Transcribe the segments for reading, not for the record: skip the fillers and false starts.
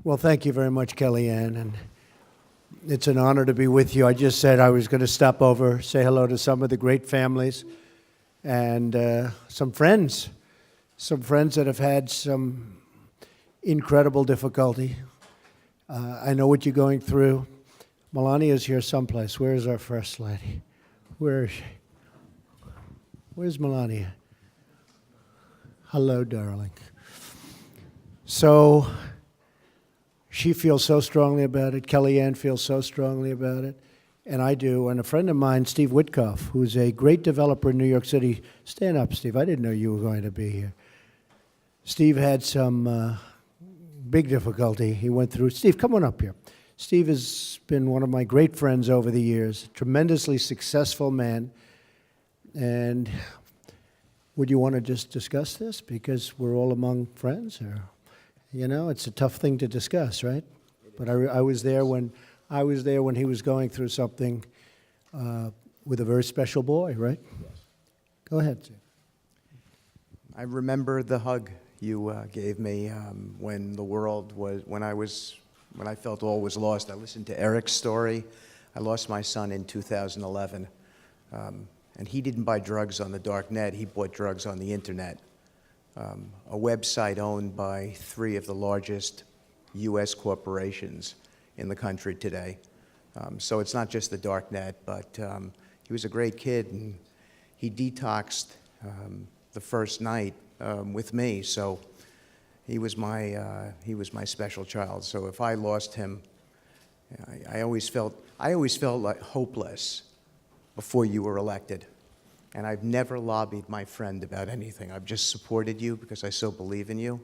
Well, thank you very much, Kellyanne, and it's an honor to be with you. I just said I was going to stop over, say hello to some of the great families and some friends that have had some incredible difficulty. I know what you're going through. Melania's here someplace. Where is our First Lady? Where is she? Where's Melania? Hello, darling. So she feels so strongly about it. Kellyanne feels so strongly about it. And I do. And a friend of mine, Steve Witkoff, who's a great developer in New York City. Stand up, Steve. I didn't know you were going to be here. Steve had some big difficulty he went through. Steve, come on up here. Steve has been one of my great friends over the years, a tremendously successful man. And would you want to just discuss this? Because we're all among friends, or, you know, it's a tough thing to discuss, right? But I was there when he was going through something with a very special boy, right? Yes. Go ahead, Steve. I remember the hug you gave me when the world was, when I felt all was lost. I listened to Eric's story. I lost my son in 2011, and he didn't buy drugs on the dark net. He bought drugs on the internet, a website owned by 3 of the largest U.S. corporations in the country today. So it's not just the dark net, but he was a great kid, and he detoxed the first night with me. So he was my special child. So if I lost him, I always felt like hopeless before you were elected. And I've never lobbied my friend about anything. I've just supported you because I so believe in you.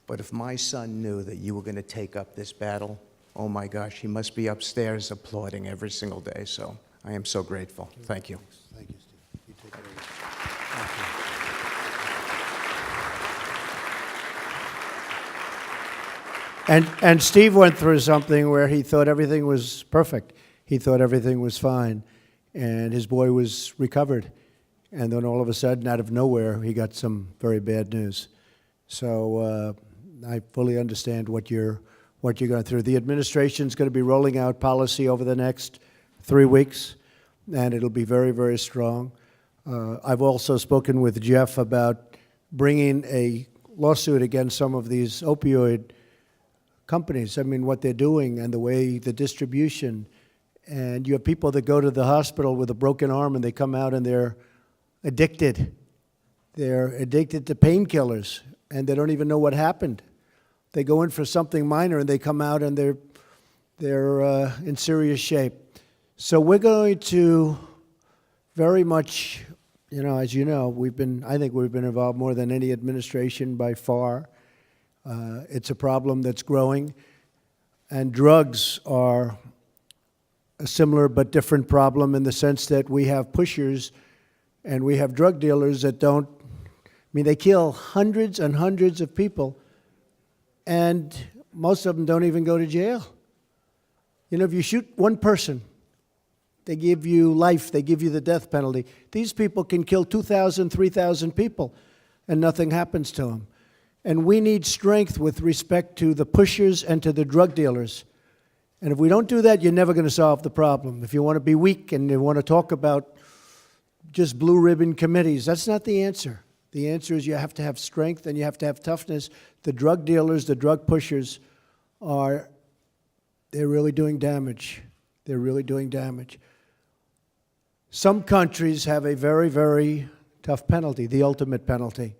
But if my son knew that you were going to take up this battle, oh my gosh, he must be upstairs applauding every single day. So I am so grateful. Thank you. Thank you, Steve. You take it away. Thank you. And Steve went through something where he thought everything was perfect. He thought everything was fine. And his boy was recovered. And then all of a sudden, out of nowhere, he got some very bad news. So I fully understand what you're going through. The administration's going to be rolling out policy over the next 3 weeks, and it'll be very, very strong. I've also spoken with Jeff about bringing a lawsuit against some of these opioid companies. I mean, what they're doing and the way the distribution. And you have people that go to the hospital with a broken arm and they come out and they're addicted. They're addicted to painkillers and they don't even know what happened. They go in for something minor and they come out and they're in serious shape. So we're going to very much, you know, as you know, I think we've been involved more than any administration by far. It's a problem that's growing, and drugs are a similar but different problem in the sense that we have pushers and we have drug dealers that don't, I mean, they kill hundreds and hundreds of people, and most of them don't even go to jail. You know, if you shoot one person, they give you life, they give you the death penalty. These people can kill 2,000, 3,000 people, and nothing happens to them. And we need strength with respect to the pushers and to the drug dealers. And if we don't do that, you're never going to solve the problem. If you want to be weak and you want to talk about just blue ribbon committees, that's not the answer. The answer is you have to have strength and you have to have toughness. The drug dealers, the drug pushers they're really doing damage. They're really doing damage. Some countries have a very, very tough penalty, the ultimate penalty.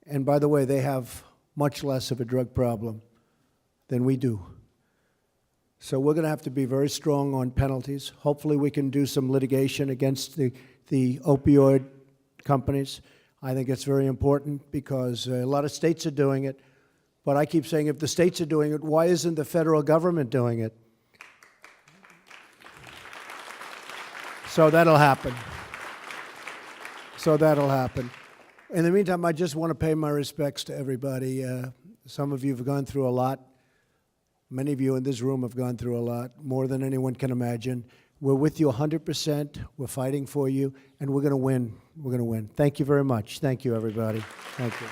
And by the way, they have much less of a drug problem than we do. So we're going to have to be very strong on penalties. Hopefully we can do some litigation against the opioid companies. I think it's very important because a lot of states are doing it. But I keep saying if the states are doing it, why isn't the federal government doing it? So that'll happen. In the meantime, I just want to pay my respects to everybody. Some of you have gone through a lot. Many of you in this room have gone through a lot, more than anyone can imagine. We're with you 100%. We're fighting for you, and we're going to win. We're going to win. Thank you very much. Thank you, everybody. Thank you.